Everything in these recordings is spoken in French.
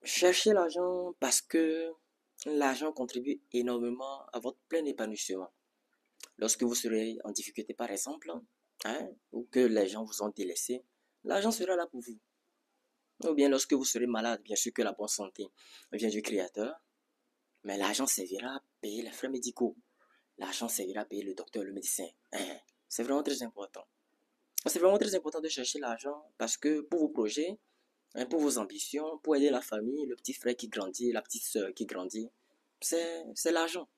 Cherchez l'argent parce que l'argent contribue énormément à votre plein épanouissement. Lorsque vous serez en difficulté, par exemple, ou que les gens vous ont délaissé, l'argent sera là pour vous. Ou bien lorsque vous serez malade, bien sûr que la bonne santé vient du Créateur, mais l'argent servira à payer les frais médicaux. L'argent servira à payer le docteur, le médecin. C'est vraiment très important. C'est vraiment très important de chercher l'argent parce que pour vos projets, pour vos ambitions, pour aider la famille, le petit frère qui grandit, la petite soeur qui grandit, c'est l'argent.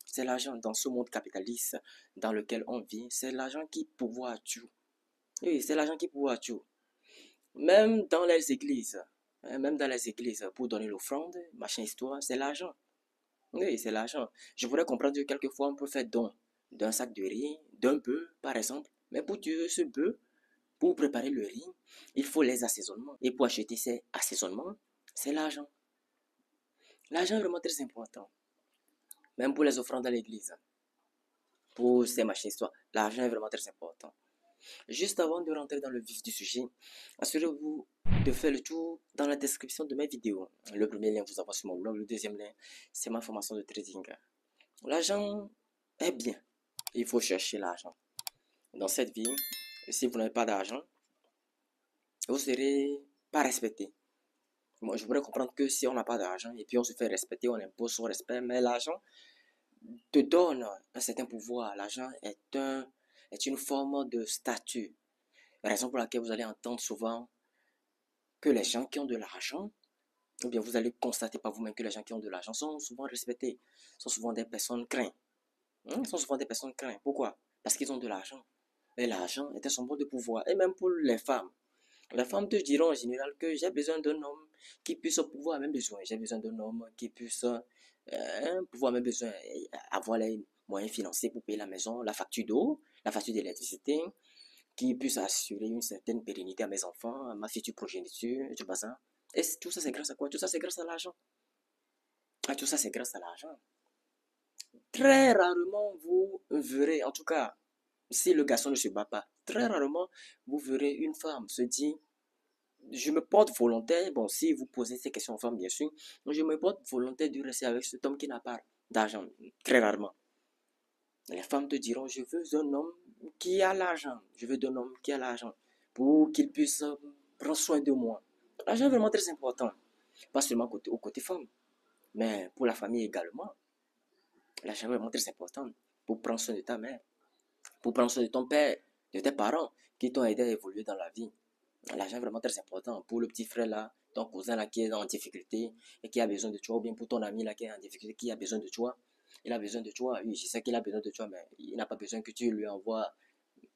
C'est l'argent dans ce monde capitaliste dans lequel on vit. C'est l'argent qui pourvoit à tout. Oui, c'est l'argent qui pourvoit à tout. Même dans les églises, même dans les églises, pour donner l'offrande, machin histoire, c'est l'argent. Oui, c'est l'argent. Je voudrais comprendre que quelquefois on peut faire don d'un sac de riz, d'un bœuf, par exemple. Mais pour tuer ce bœuf, pour préparer le riz, il faut les assaisonnements. Et pour acheter ces assaisonnements, c'est l'argent. L'argent est vraiment très important. Même pour les offrandes à l'église, pour ces machines histoires, l'argent est vraiment très important. Juste avant de rentrer dans le vif du sujet, assurez-vous de faire le tour dans la description de mes vidéos. Le premier lien vous envoie sur mon blog, le deuxième lien, c'est ma formation de trading. L'argent est bien. Il faut chercher l'argent. Dans cette vie, si vous n'avez pas d'argent, vous ne serez pas respecté. Moi, je voudrais comprendre que si on n'a pas d'argent et puis on se fait respecter, on impose son respect, mais l'argent te donne un certain pouvoir. L'argent est une forme de statut. Raison pour laquelle vous allez entendre souvent que les gens qui ont de l'argent, ou bien vous allez constater par vous-même que les gens qui ont de l'argent sont souvent respectés, sont souvent des personnes craintes. Sont souvent des personnes craintes. Pourquoi? Parce qu'ils ont de l'argent. Et l'argent est un symbole de pouvoir. Et même pour les femmes te diront en général que j'ai besoin d'un homme qui puisse pouvoir à mes besoins. J'ai besoin d'un homme qui puisse pouvoir à mes besoins, avoir les moyens financiers pour payer la maison, la facture d'eau, la facture d'électricité, qui puisse assurer une certaine pérennité à mes enfants, à ma future progéniture, tu vois ça. Et tout ça, c'est grâce à quoi? Tout ça, c'est grâce à l'argent. Tout ça, c'est grâce à l'argent. Très rarement, vous verrez, en tout cas, si le garçon ne se bat pas, très rarement, vous verrez une femme se dire, je me porte volontaire, bon, si vous posez ces questions aux femmes, bien sûr, je me porte volontaire de rester avec cet homme qui n'a pas d'argent, très rarement. Les femmes te diront, je veux un homme qui a l'argent, je veux un homme qui a l'argent, pour qu'il puisse prendre soin de moi. L'argent est vraiment très important, pas seulement au côté femme, mais pour la famille également. L'argent est vraiment très important pour prendre soin de ta mère, pour prendre soin de ton père, de tes parents qui t'ont aidé à évoluer dans la vie. L'argent est vraiment très important pour le petit frère là, ton cousin là qui est en difficulté et qui a besoin de toi, ou bien pour ton ami là qui est en difficulté, qui a besoin de toi. Il a besoin de toi, oui, je sais qu'il a besoin de toi, mais il n'a pas besoin que tu lui envoies.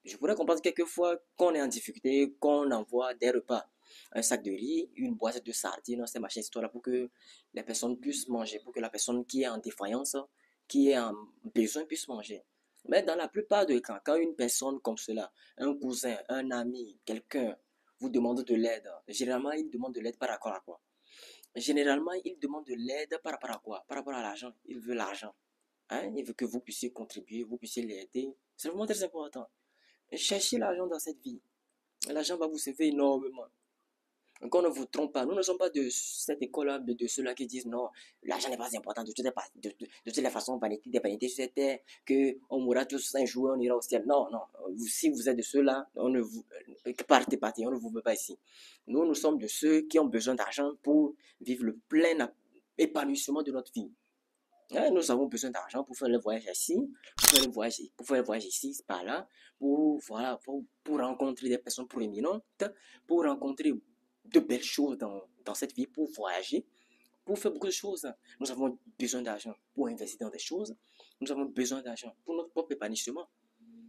Je pourrais comprendre quelquefois qu'on est en difficulté, qu'on envoie des repas, un sac de riz, une boîte de sardines, ces machins, histoire là pour que les personnes puissent manger, pour que la personne qui est en défaillance, qui est en besoin puisse manger. Mais dans la plupart des cas, quand une personne comme cela, un cousin, un ami, quelqu'un, vous demande de l'aide, généralement, il demande de l'aide par rapport à quoi? Généralement, il demande de l'aide par rapport à quoi? Par rapport à l'argent. Il veut l'argent. Il veut que vous puissiez contribuer, vous puissiez l'aider. C'est vraiment très important. Cherchez l'argent dans cette vie. L'argent va vous servir énormément. Qu'on ne vous trompe pas. Nous ne sommes pas de cette école-là, de ceux-là qui disent non, l'argent n'est pas important. De toutes les façons, vanité des vanités sur cette terre, qu'on mourra tous un jour, on ira au ciel. Non, non. Si vous êtes de ceux-là, on ne vous, partez, on ne vous veut pas ici. Nous, nous sommes de ceux qui ont besoin d'argent pour vivre le plein épanouissement de notre vie. Nous avons besoin d'argent pour faire le voyage ici, pour faire le voyage ici, par là, pour, voilà, pour rencontrer des personnes proéminentes, pour rencontrer de belles choses dans cette vie, pour voyager, pour faire beaucoup de choses. Nous avons besoin d'argent pour investir dans des choses. Nous avons besoin d'argent pour notre propre épanouissement.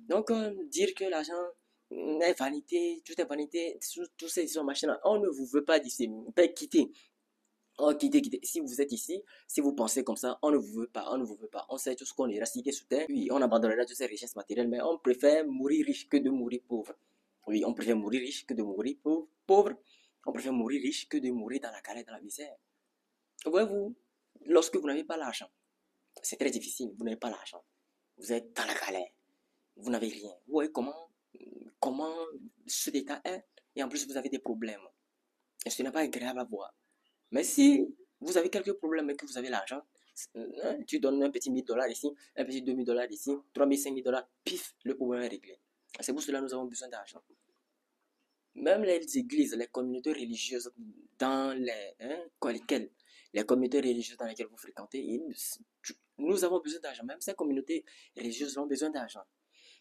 Donc, dire que l'argent est vanité, tout est vanité, tout ces machins-là, on ne vous veut pas d'ici. Quittez. Oh, quittez. Si vous êtes ici, si vous pensez comme ça, on ne vous veut pas, on ne vous veut pas. On sait tous qu'on ira cité sous terre. Oui, on abandonnera toutes ces richesses matérielles, mais on préfère mourir riche que de mourir pauvre. Oui, on préfère mourir riche que de mourir pauvre. On préfère mourir riche que de mourir dans la galère, dans la misère. Voyez-vous, lorsque vous n'avez pas l'argent, c'est très difficile. Vous n'avez pas l'argent. Vous êtes dans la galère. Vous n'avez rien. Vous voyez comment ce état est. Et en plus, vous avez des problèmes. Et ce n'est pas agréable à voir. Mais si vous avez quelques problèmes et que vous avez l'argent, tu donnes un petit 1000 dollars ici, un petit 2000 dollars ici, 3000, 5000 dollars, pif, le problème est réglé. C'est pour cela que nous avons besoin d'argent. Même les églises, les communautés religieuses dans les communautés religieuses dans lesquelles vous fréquentez, nous avons besoin d'argent. Même ces communautés religieuses ont besoin d'argent.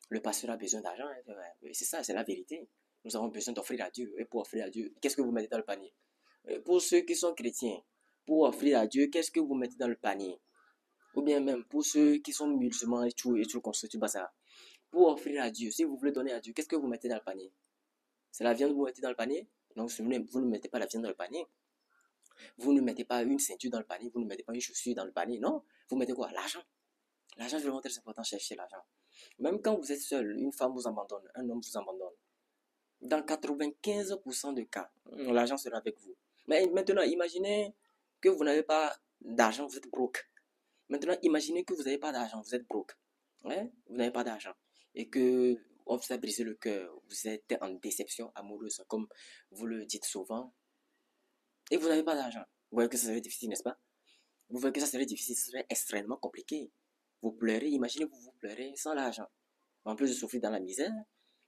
Le pasteur a besoin d'argent, hein, c'est ça, c'est la vérité. Nous avons besoin d'offrir à Dieu. Et pour offrir à Dieu, qu'est-ce que vous mettez dans le panier? Pour ceux qui sont chrétiens, pour offrir à Dieu, qu'est-ce que vous mettez dans le panier? Ou bien même pour ceux qui sont musulmans et tout construit, tout bazar. Pour offrir à Dieu, si vous voulez donner à Dieu, qu'est-ce que vous mettez dans le panier? C'est la viande que vous mettez dans le panier? Donc, vous ne mettez pas la viande dans le panier. Vous ne mettez pas une ceinture dans le panier. Vous ne mettez pas une chaussure dans le panier. Non. Vous mettez quoi? L'argent. L'argent, c'est vraiment très important, chercher l'argent. Même quand vous êtes seul, une femme vous abandonne, un homme vous abandonne. Dans 95% de cas, l'argent sera avec vous. Mais maintenant, imaginez que vous n'avez pas d'argent, vous êtes broke. Maintenant, imaginez que vous n'avez pas d'argent, vous êtes broke. Ouais? Vous n'avez pas d'argent. Et que on vous a brisé le cœur, vous êtes en déception amoureuse, comme vous le dites souvent, et vous n'avez pas d'argent. Vous voyez que ça serait difficile, n'est-ce pas? Vous voyez que ça serait difficile, ça serait extrêmement compliqué. Vous pleurez, imaginez vous pleurez sans l'argent. En plus de souffrir dans la misère,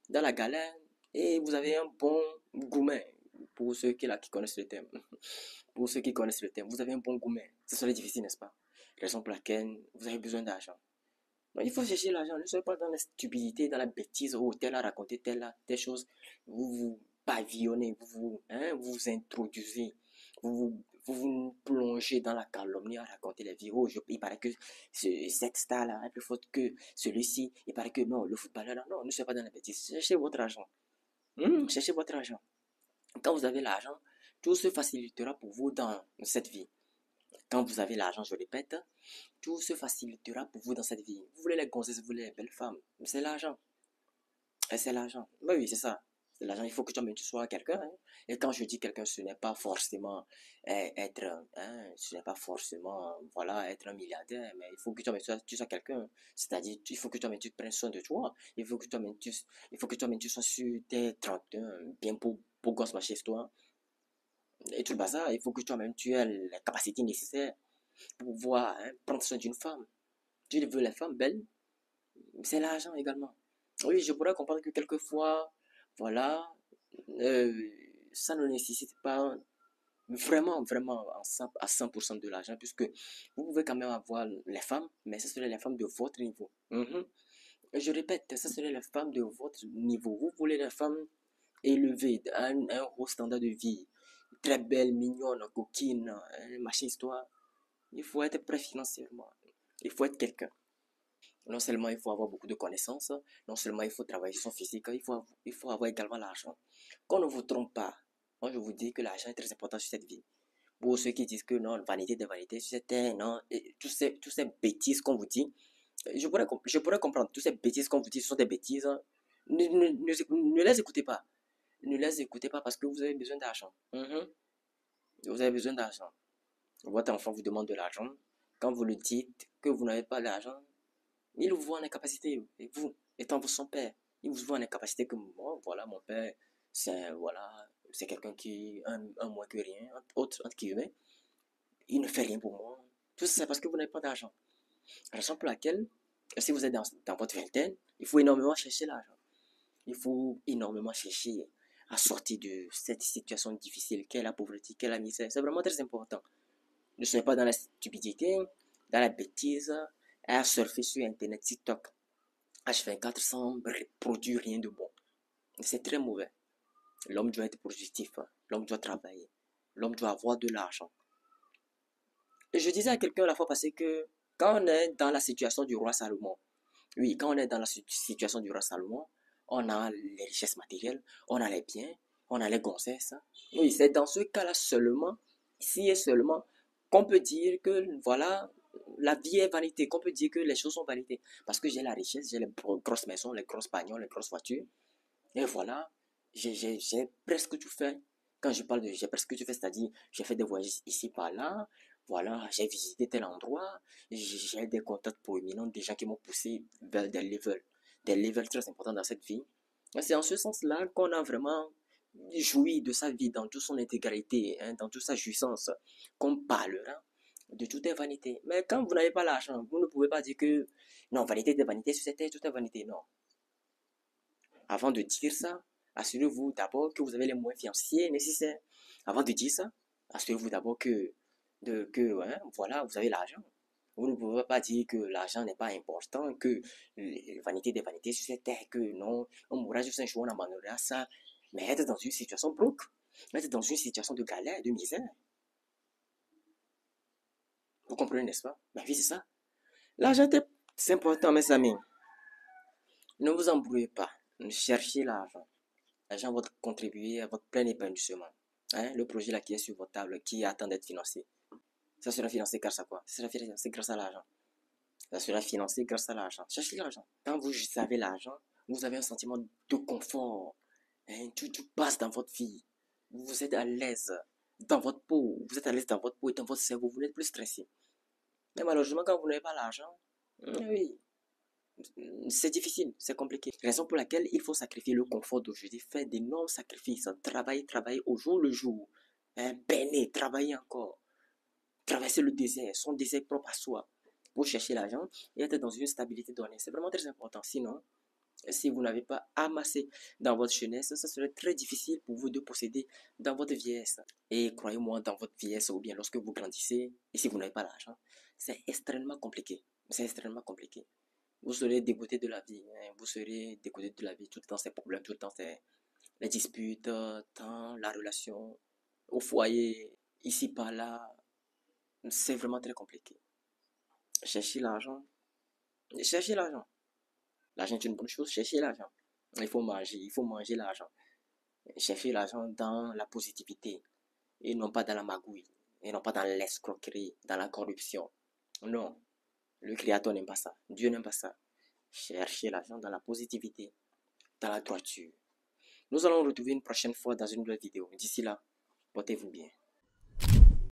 dans la galère, et vous avez un bon gourmet. Pour ceux qui connaissent le terme. Pour ceux qui connaissent le terme, vous avez un bon gourmet. Ça serait difficile, n'est-ce pas? Raison pour laquelle vous avez besoin d'argent. Donc, il faut chercher l'argent. Ne soyez pas dans la stupidité, dans la bêtise. Oh, tel a raconté telle chose. Vous vous pavillonnez, vous vous introduisez. Vous plongez dans la calomnie à raconter les vies. Oh, il paraît que cette star-là est plus forte que celui-ci. Il paraît que non, le footballeur là. Non, ne soyez pas dans la bêtise. Cherchez votre argent. Cherchez votre argent. Quand vous avez l'argent, tout se facilitera pour vous dans cette vie. Quand vous avez l'argent, je répète, tout se facilitera pour vous dans cette vie. Vous voulez les gonzesses, vous voulez les belles femmes. C'est l'argent. Et c'est l'argent. Oui, oui, c'est ça. C'est l'argent. Il faut que toi-même tu sois quelqu'un, hein. Et quand je dis quelqu'un, ce n'est pas forcément être, ce n'est pas forcément, voilà, être un milliardaire, mais il faut que toi-même tu sois quelqu'un. C'est-à-dire, il faut que toi-même tu prennes soin de toi. Il faut que toi-même tu sois sur tes 31, bien pour gosse chez toi. Et tout le bazar, il faut que toi-même tu aies les capacités nécessaires pour pouvoir prendre soin d'une femme. Tu veux les femmes belles, c'est l'argent également. Oui, je pourrais comprendre que quelquefois, voilà, euh, ça ne nécessite pas vraiment à 100% de l'argent, puisque vous pouvez quand même avoir les femmes, mais ce seraient les femmes de votre niveau. Je répète, ce seraient les femmes de votre niveau. Vous voulez les femmes élevées, un haut standard de vie, très belles, mignonnes, coquines, machin histoire. Il faut être prêt financièrement. Il faut être quelqu'un. Non seulement il faut avoir beaucoup de connaissances, non seulement il faut travailler son physique, il faut avoir également l'argent. Qu'on ne vous trompe pas. Moi, je vous dis que l'argent est très important sur cette vie. Pour ceux qui disent que non, vanité de vanité, c'était non, et tous ces bêtises qu'on vous dit, je pourrais comprendre. Toutes ces bêtises qu'on vous dit, ce sont des bêtises. Ne les écoutez pas. Ne les écoutez pas parce que vous avez besoin d'argent. Vous avez besoin d'argent. Votre enfant vous demande de l'argent. Quand vous le dites que vous n'avez pas d'argent, il vous voit en incapacité. Et vous, étant son père, il vous voit en incapacité que moi, voilà, mon père, c'est quelqu'un qui, un moins que rien, entre guillemets, il ne fait rien pour moi. Tout ça, c'est parce que vous n'avez pas d'argent. Raison pour laquelle, si vous êtes dans votre vingtaine, il faut énormément chercher l'argent. Il faut énormément chercher à sortir de cette situation difficile qu'est la pauvreté, qu'est la misère. C'est vraiment très important. Ne soyez pas dans la stupidité, dans la bêtise, à surfer sur Internet, TikTok, H24 sans produire rien de bon. C'est très mauvais. L'homme doit être productif, l'homme doit travailler, l'homme doit avoir de l'argent. Et je disais à quelqu'un la fois passée que quand on est dans la situation du roi Salomon, oui, quand on est dans la situation du roi Salomon, on a les richesses matérielles, on a les biens, on a les gonzesses. Oui, c'est dans ce cas-là seulement, ici et seulement, qu'on peut dire que, voilà, la vie est vanité, qu'on peut dire que les choses sont vanité. Parce que j'ai la richesse, j'ai les grosses maisons, les grosses pagnoles, les grosses voitures. Et voilà, j'ai presque tout fait. Quand je parle de j'ai presque tout fait, c'est-à-dire j'ai fait des voyages ici par là, voilà, j'ai visité tel endroit, j'ai des contacts proéminents, des gens qui m'ont poussé vers des levels très importants dans cette vie. C'est en ce sens-là qu'on a vraiment jouir de sa vie dans toute son intégralité, hein, dans toute sa jouissance, qu'on parlera de toute est vanité. Mais quand vous n'avez pas l'argent, vous ne pouvez pas dire que non, vanité de vanité, sur cette terre, tout est vanité. Non. Avant de dire ça, assurez-vous d'abord que vous avez les moyens financiers nécessaires. Avant de dire ça, assurez-vous d'abord que hein, voilà, vous avez l'argent. Vous ne pouvez pas dire que l'argent n'est pas important, que les vanités des vanités sur cette terre, que non, on mourra juste un jour, on abandonnera ça. Mais être dans une situation broke, être dans une situation de galère, de misère. Vous comprenez, n'est-ce pas? Ma vie, c'est ça. L'argent, c'est important, mes amis. Ne vous embrouillez pas. Cherchez l'argent. L'argent va contribuer à votre plein épanouissement. Hein? Le projet là qui est sur votre table, qui attend d'être financé. Ça sera financé grâce à quoi? Ça sera financé grâce à l'argent. Ça sera financé grâce à l'argent. Cherchez l'argent. Quand vous avez l'argent, vous avez un sentiment de confort. Hein? Tout passe dans votre vie. Vous êtes à l'aise dans votre peau. Vous êtes à l'aise dans votre peau et dans votre cerveau. Vous n'êtes plus stressé. Mais malheureusement, quand vous n'avez pas l'argent, oui, c'est difficile, c'est compliqué. Raison pour laquelle il faut sacrifier le confort d'aujourd'hui, faire d'énormes sacrifices, travailler au jour le jour, hein, peiner, travailler encore, traverser le désert, son désert propre à soi, pour chercher l'argent et être dans une stabilité donnée. C'est vraiment très important. Sinon, si vous n'avez pas amassé dans votre jeunesse, ça serait très difficile pour vous de posséder dans votre vieillesse. Et croyez-moi, dans votre vieillesse ou bien lorsque vous grandissez, et si vous n'avez pas l'argent, c'est extrêmement compliqué. C'est extrêmement compliqué. Vous serez dégoûté de la vie. Hein. Vous serez dégoûté de la vie tout le temps, ces problèmes, tout le temps, c'est les disputes, dans la relation, au foyer, ici, par là. C'est vraiment très compliqué. Cherchez l'argent. Cherchez l'argent. L'argent est une bonne chose. Cherchez l'argent. Il faut manger l'argent. Cherchez l'argent dans la positivité et non pas dans la magouille et non pas dans l'escroquerie, dans la corruption. Non, le Créateur n'aime pas ça. Dieu n'aime pas ça. Cherchez l'argent dans la positivité, dans la droiture. Nous allons nous retrouver une prochaine fois dans une nouvelle vidéo. D'ici là, portez-vous bien.